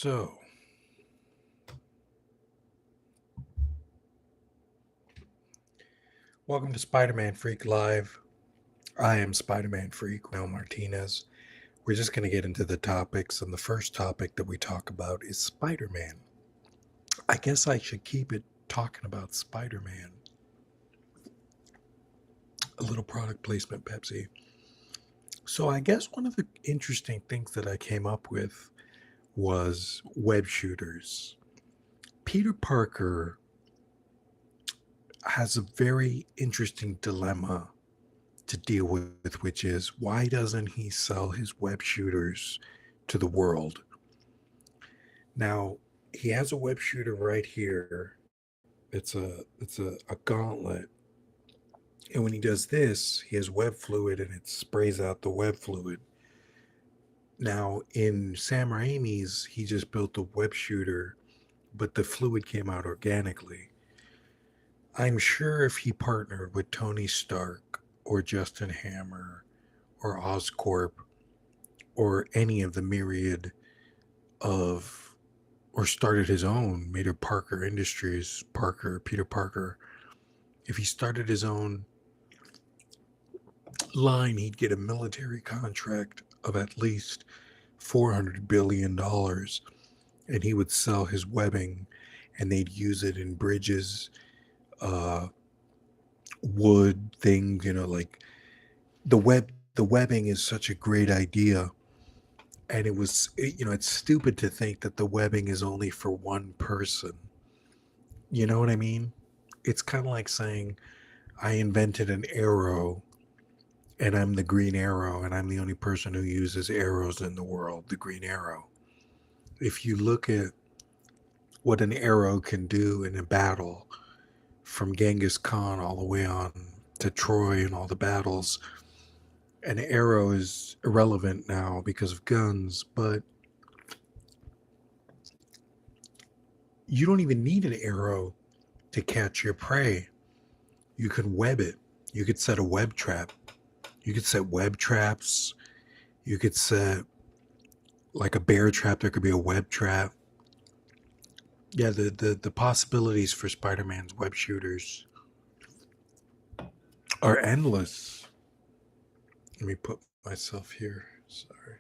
So, welcome to Spider-Man Freak Live. I am Spider-Man Freak, Mel Martinez. We're just going to get into the topics, and the first topic that we talk about is Spider-Man. I guess I should keep it talking about Spider-Man. A little product placement, Pepsi. So, I guess one of the interesting things that I came up with was web shooters. Peter Parker has a very interesting dilemma to deal with, which is why doesn't he sell his web shooters to the world? Now, he has a web shooter right here. It's a gauntlet. And when he does this, he has web fluid and it sprays out the web fluid. Now, in Sam Raimi's, he just built a web shooter, but the fluid came out organically. I'm sure if he partnered with Tony Stark or Justin Hammer or Oscorp or any of the myriad of, or started his own, made a Parker Industries, Peter Parker, if he started his own line, he'd get a military contract of at least $400 billion, and he would sell his webbing and they'd use it in bridges, uh, wood things, like the webbing is such a great idea. And it's stupid to think that the webbing is only for one person. You know what I mean? It's kind of like saying, I invented an arrow and I'm the green arrow and I'm the only person who uses arrows in the world, the green arrow. If you look at what an arrow can do in a battle, from Genghis Khan all the way on to Troy and all the battles, an arrow is irrelevant now because of guns, but you don't even need an arrow to catch your prey. You can web it. You could set a web trap. You could set web traps. You could set like a bear trap. There could be a web trap. Yeah, the possibilities for Spider-Man's web shooters are endless. Let me put myself here. Sorry.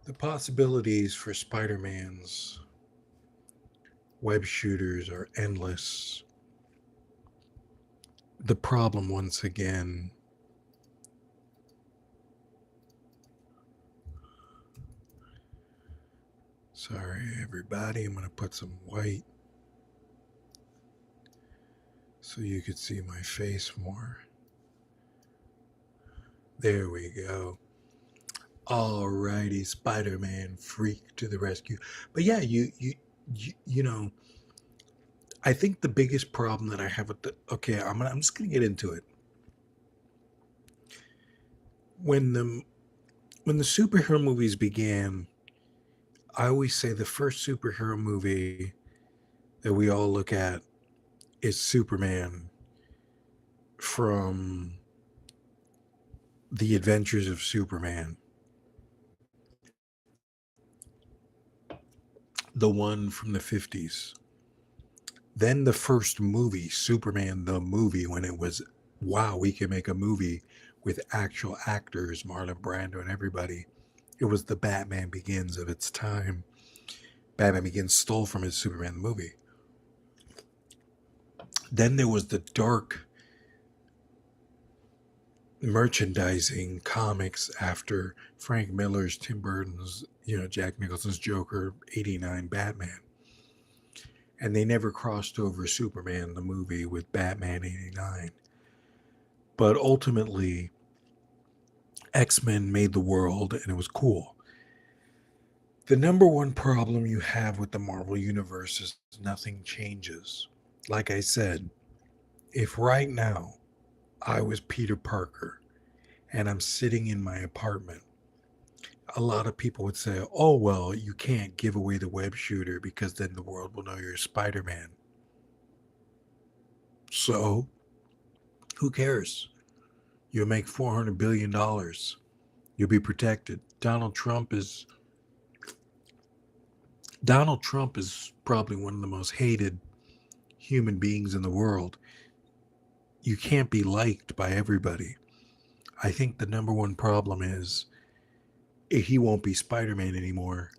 The possibilities for Spider-Man's web shooters are endless. The problem, once again, sorry everybody, I'm going to put some white so you could see my face more. There we go. Alrighty, Spider-Man freak to the rescue. But yeah, you know, I think the biggest problem that I have with the okay, I'm just gonna get into it. When the superhero movies began, I always say the first superhero movie that we all look at is Superman from The Adventures of Superman. The one from the 50s. Then the first movie, Superman the movie, when it was, wow, we can make a movie with actual actors, Marlon Brando and everybody. It was the Batman Begins of its time. Batman Begins stole from his Superman the movie. Then there was the dark merchandising comics after Frank Miller's, Tim Burton's, Jack Nicholson's Joker, 89 Batman. And they never crossed over Superman the movie with Batman 89. But ultimately, X-Men made the world and it was cool. The number one problem you have with the Marvel Universe is nothing changes. Like I said, if right now I was Peter Parker and I'm sitting in my apartment, a lot of people would say, oh, well, you can't give away the web shooter because then the world will know you're Spider-Man. So, Who cares? You'll make $400 billion. You'll be protected. Donald Trump is probably one of the most hated human beings in the world. You can't be liked by everybody. I think the number one problem is he won't be Spider-Man anymore,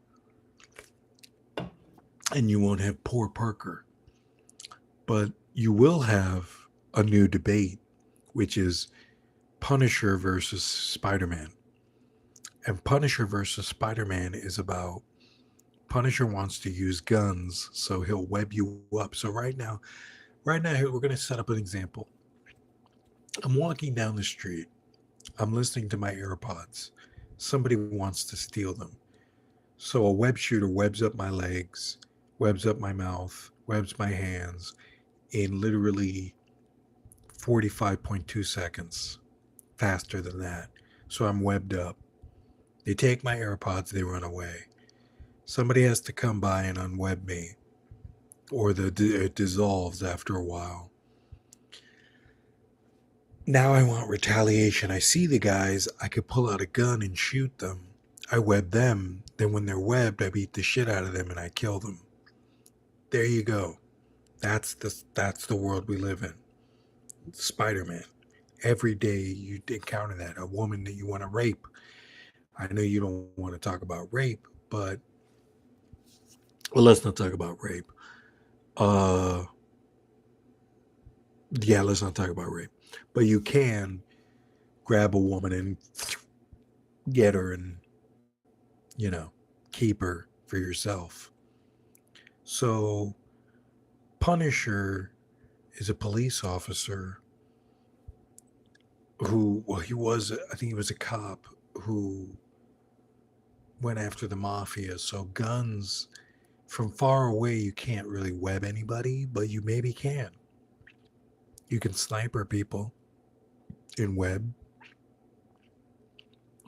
and you won't have poor Parker. But you will have a new debate, which is Punisher versus Spider-Man. And Punisher versus Spider-Man is about Punisher wants to use guns, so he'll web you up. So right now, here we're going to set up an example. I'm walking down the street. I'm listening to my AirPods. Somebody wants to steal them. So a web shooter webs up my legs, webs up my mouth, webs my hands in literally 45.2 seconds. Faster than that. So I'm webbed up. They take my AirPods, they run away. Somebody has to come by and unweb me, or it dissolves after a while. Now I want retaliation. I see the guys, I could pull out a gun and shoot them. I web them, then when they're webbed, I beat the shit out of them and I kill them. There you go. That's the world we live in. Spider-Man. Every day you encounter that. A woman that you want to rape. I know you don't want to talk about rape, but well, let's not talk about rape. Yeah, let's not talk about rape. But you can grab a woman and get her and, you know, keep her for yourself. So Punisher is a police officer who, well, I think he was a cop who went after the mafia. So guns from far away, you can't really web anybody, but you maybe can. You can sniper people in web.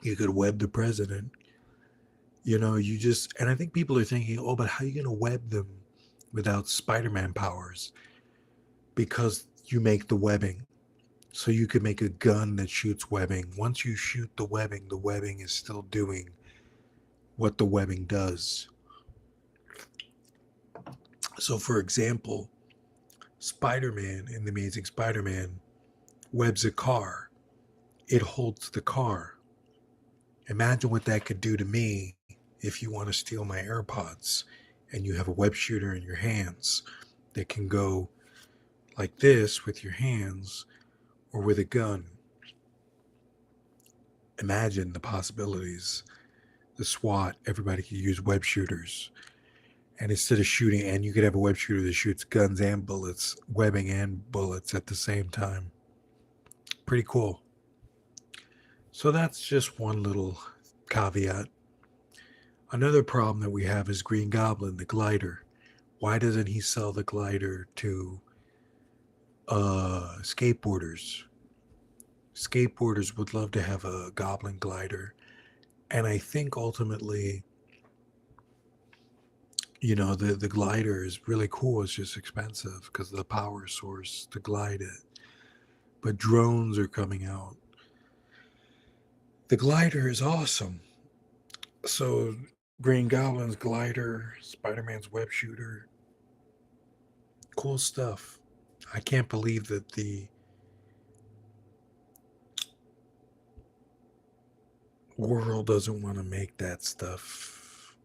You could web the president. And I think people are thinking, oh, but how are you going to web them without Spider-Man powers? Because you make the webbing. So you could make a gun that shoots webbing. Once you shoot the webbing is still doing what the webbing does. So, for example, Spider-Man in The Amazing Spider-Man webs a car. It holds the car. Imagine what that could do to me if you want to steal my AirPods and you have a web shooter in your hands that can go like this with your hands or with a gun. Imagine the possibilities. The SWAT, everybody could use web shooters. And instead of shooting, and you could have a web shooter that shoots guns and bullets, webbing and bullets at the same time. Pretty cool. So that's just one little caveat. Another problem that we have is Green Goblin, the glider. Why doesn't he sell the glider to skateboarders? Skateboarders would love to have a Goblin glider. And I think ultimately, the glider is really cool. It's just expensive because of the power source to glide it. But drones are coming out. The glider is awesome. So Green Goblin's glider, Spider-Man's web shooter, cool stuff. I can't believe that the world doesn't want to make that stuff.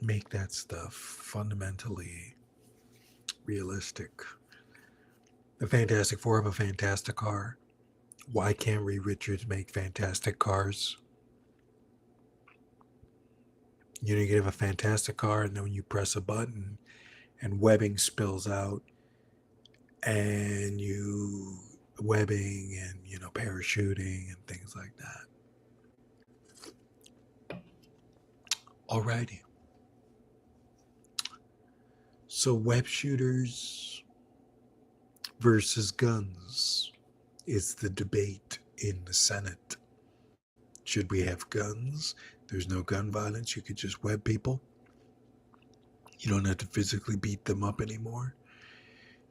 Make that stuff fundamentally realistic. The Fantastic Four have a fantastic car. Why can't Reed Richards make fantastic cars? You can have a fantastic car, and then when you press a button and webbing spills out, and webbing and, parachuting and things like that. Alrighty. So web shooters versus guns is the debate in the Senate. Should we have guns? There's no gun violence. You could just web people. You don't have to physically beat them up anymore.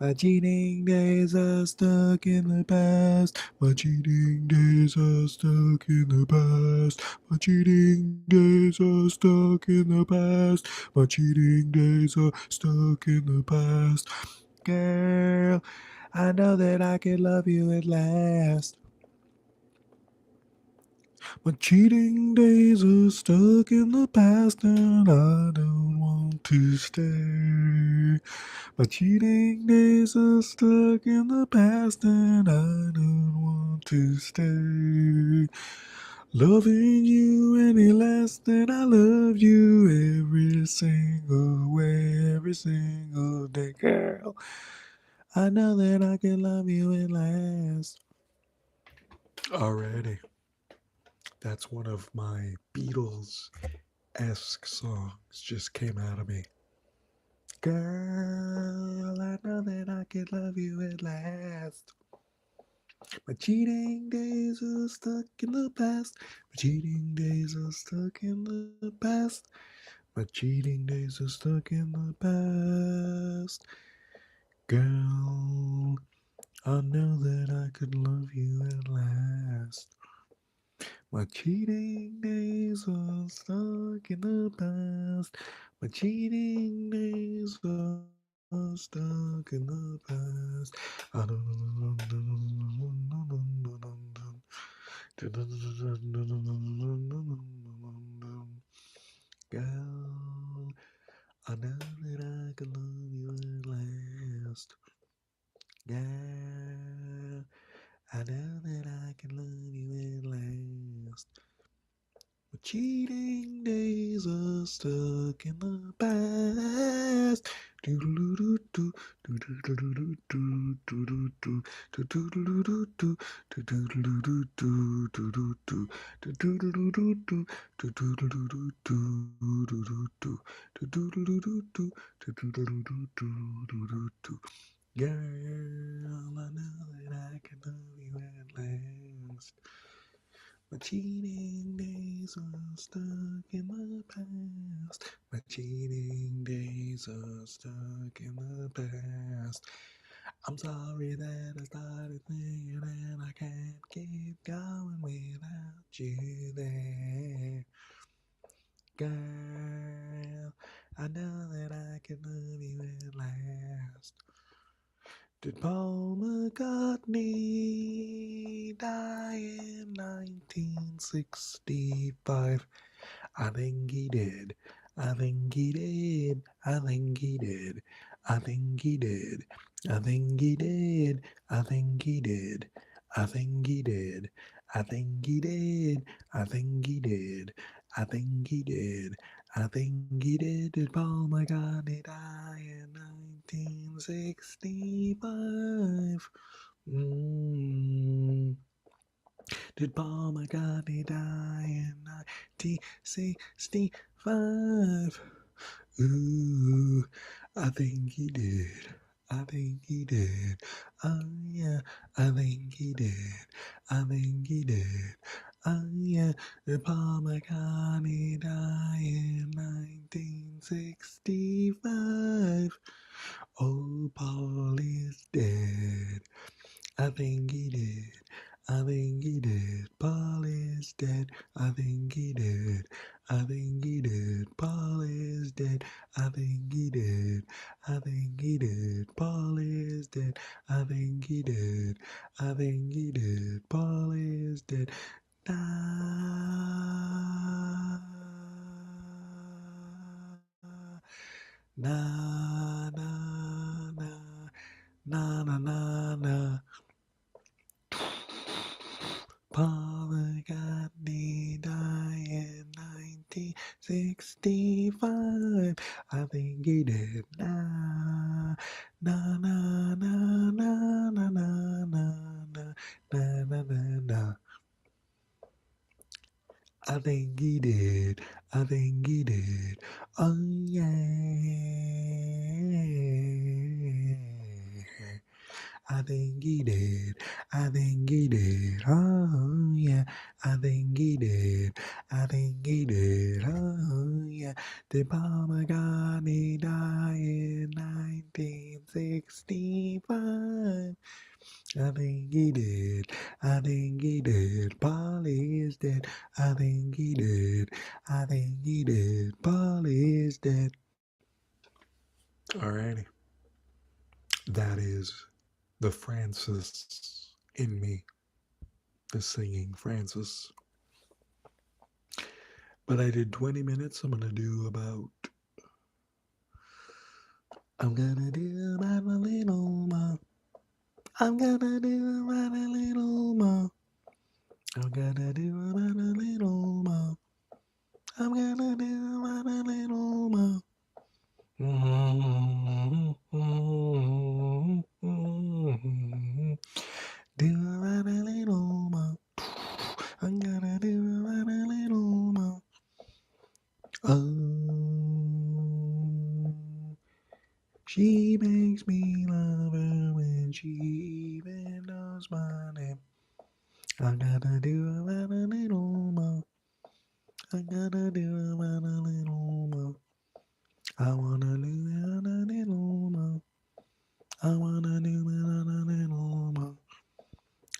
My cheating days are stuck in the past. My cheating days are stuck in the past. My cheating days are stuck in the past. My cheating days are stuck in the past. Girl, I know that I can love you at last. My cheating days are stuck in the past and I don't want to stay. My cheating days are stuck in the past and I don't want to stay. Loving you any less than I love you every single way, every single day, girl. I know that I can love you at last. Already. That's one of my Beatles-esque songs just came out of me. Girl, I know that I can love you at last. My cheating days are stuck in the past. My cheating days are stuck in the past. My cheating days are stuck in the past. Girl, I know that I could love you at last. My cheating days are stuck in the past. My cheating days are stuck in the past. Girl, I know that I can love you at last. Girl, I know that I can love you at last. My cheating days are stuck in the past. Doodle-doo-doo-doo, doodle-doo-doo-doo, doodle-doo, doodle-doo-doo-doo, doodle-doo-doo-doo, doodle-doo, doodle-doo-doo-doo, doodle-doo-doo-doo, doodle-doo, doodle-doo-doo-doo, doodle-doo-doo-doo, doodle-doo. Girl, I know that I can love you at last. My cheating days are stuck in the past. My cheating days are stuck in the past. I'm sorry that I started thinking and I can't keep going without you there. Girl, I know that I can love you at last. Did Paul McCartney die in 1965? I think he did. I think he did. I think he did. I think he did. I think he did. I think he did. I think he did. I think he did. I think he did. I think he did. I think he did. Did Paul McCartney die in 1965? Mm. Did Paul McCartney die in 1965? Ooh, I think he did. I think he did. Oh yeah, I think he did. I think he did. Oh yeah, did Paul McCartney die in 1965? Oh, Paul is dead. I think he did. I think he did. Paul is dead. I think he did. I think he did. Paul is dead. I think he did. I think he did. Paul is dead. I think he did. I think he did. Paul is dead. Na na na na na na na na. Paul McCartney died in 1965. I think he did. Na na na na na na na na na na na na. I think he did. I think he did. Oh yeah. I think he did. I think he did. Oh yeah. I think he did. I think he did. Oh yeah. Did Paul McCartney die in 1965? I think he did. I think he did. Polly is dead. I think he did. I think he did. Polly is dead. Alrighty. That is the Francis in me, the singing Francis. But I did 20 minutes. I'm gonna do about. I'm gonna do about a little more. I'm gonna do about a little more. I'm gonna do about a little more. I'm gonna do about a little more. Do about a little more. I'm gonna do about a little more. Oh, she makes me love her when she even knows my name. I gotta do about a little more. I gotta do about a little more. I wanna do about a little more. I wanna do about a little more.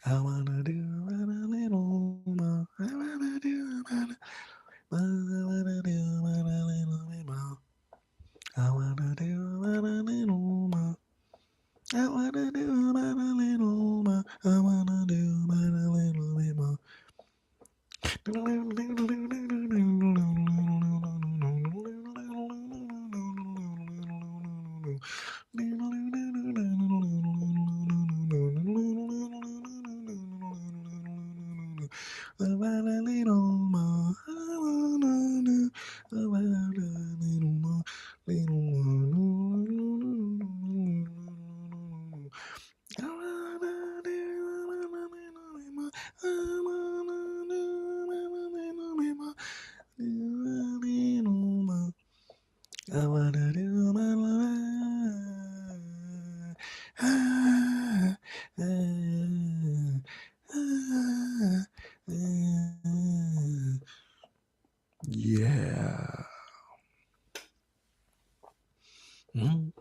I wanna do about a little more. I wanna do about a I wanna do about a little bit more. I wanna do about a little more. I wanna do about a little more. I wanna do about a little bit more. About a little more. I wanna do about a little more. Little more. I wanna do about a little bit more. I wanna do about a little bit more. Do a little more. I wanna do my life. Ah, ah, ah, ah. Yeah. I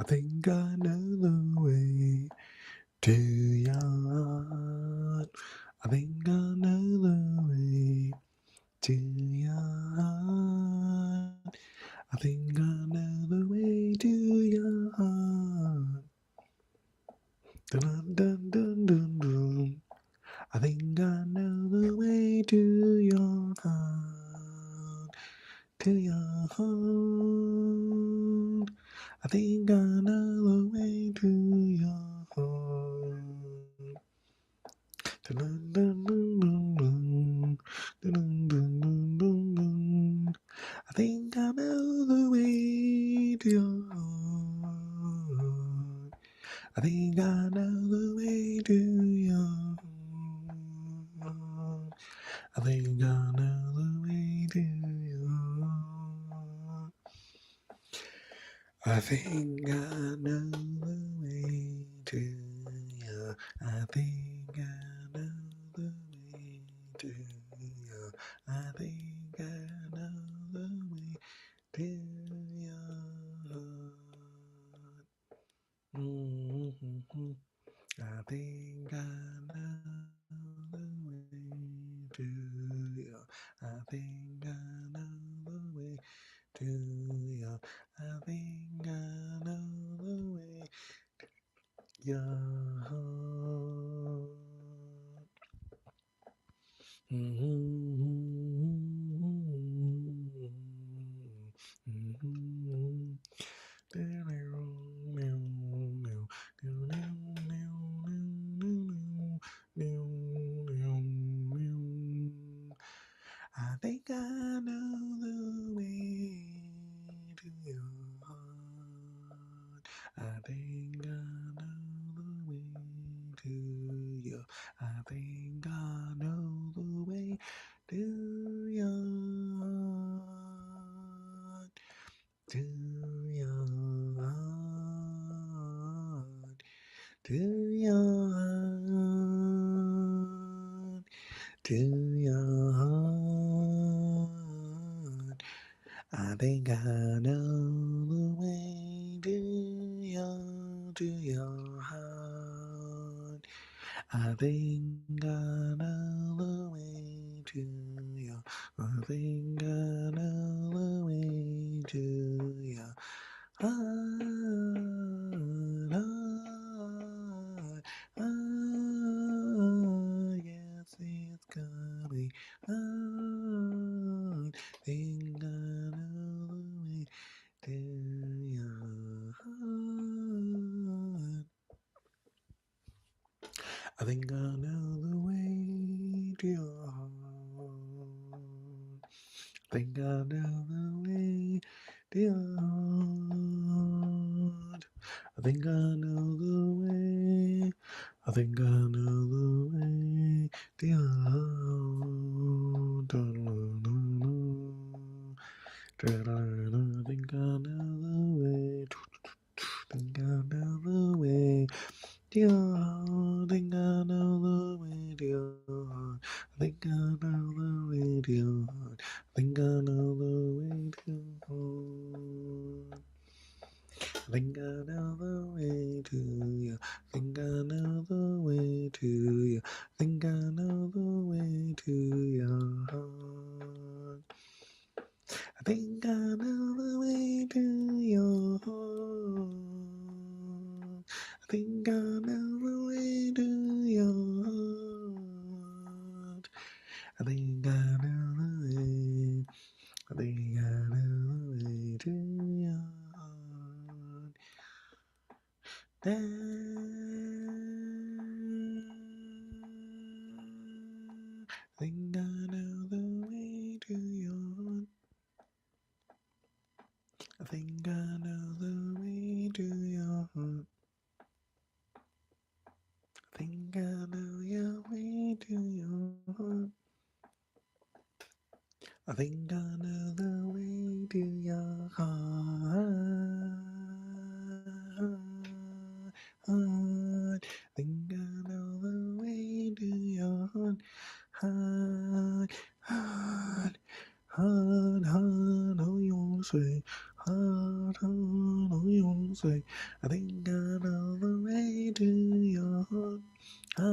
think I know the way to your heart. I think I know the way to your heart. I think I know the way to your heart. Dun, dun, dun, dun, dun. I think I know the way to your heart. To your heart. I think I know the way to your heart. Dun, dun, dun, dun, dun. Dun, dun, dun, dun, dun. I think I know the way to your heart. I think I know the way to your heart. I think I know the way to your heart. I think I know the way to you. I think I know the way to you. I think I know the way to your heart. Mm-hmm. I think I know the way to you. I think I know the way to you. I think I know the way your heart. I think I know the way to your to your heart, to your heart, to your heart. I think I know the way to your heart. I think I know the way to your. I think I know the way to your heart. Yes, it's coming. Heart. Think I know the way to your heart. I think I know the way to your heart. I think I know the way to your heart. I think I know the way. I think I know the way to your heart. I think I know the way. Think I know the way. Dear heart, think I know the way, dear heart. I think I know the way, dear heart. I think I know the way, dear heart. I think I know the way to you. I think I know the way to you. I think I know the way to your heart. I think I know the way to your heart. I think I know the way to your heart. I think I know the way. I think I know the way to your heart. I think I know the way to your heart. I think I know the way to your heart. I think I know your way to your heart. I think I know the way to your heart. Think I know the way to your heart. Heart, all you wanna say. Heart, all you wanna say. I think I know the way to your heart. Heart,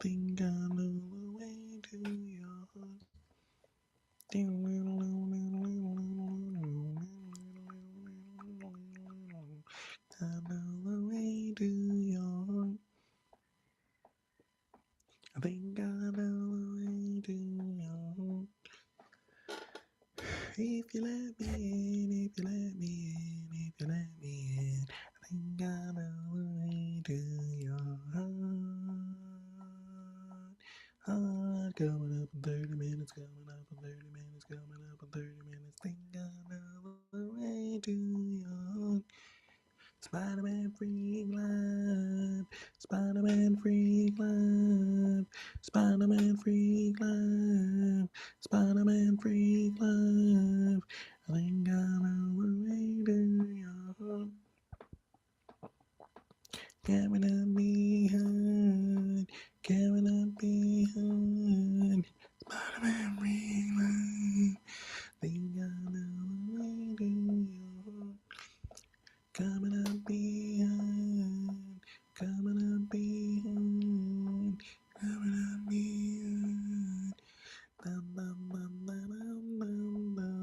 think I know the way to your heart. I know the way to your heart. I think I know the way to your heart. If you let me in, if you let me in, if you let me in, I think I know the way to your heart. Heart coming up in 30 minutes, coming up in 30 minutes, coming up in 30 minutes. Think I know the way to your heart. Spiderman-Freak Live, Spiderman-Freak Live, Spiderman-Freak Live, Spiderman-Freak Live. I think I know the way to your heart. Coming up behind, coming up behind, Spiderman-Freak Live. Think I know the way to your heart. Coming up behind, coming up behind, coming up behind. Bum, bum, bum, bum, bum, bum, bum.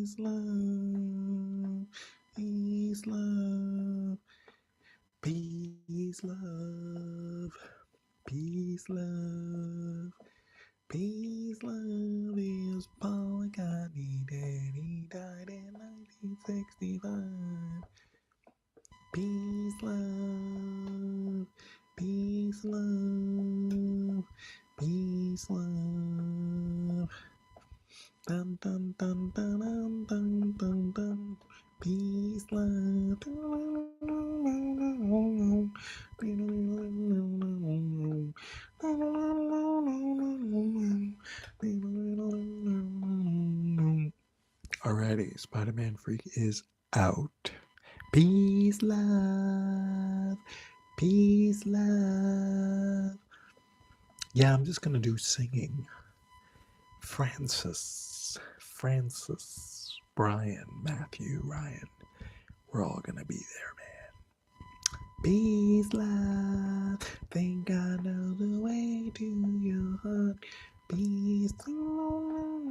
Peace, love. Peace, love. Peace, love. Peace, love. Peace, love is Paul McCartney. Daddy died in 1965. Peace, love. Peace, love. Peace, love. Dun dun dun dun dun dun dun dun. Peace, love. Alrighty, Spiderman-Freak is out. Peace, love. Peace, love. Yeah, I'm just gonna do singing. Francis, Brian, Matthew, Ryan. We're all gonna be there, man. Peace, love. Think I know the way to your heart. Peace, love.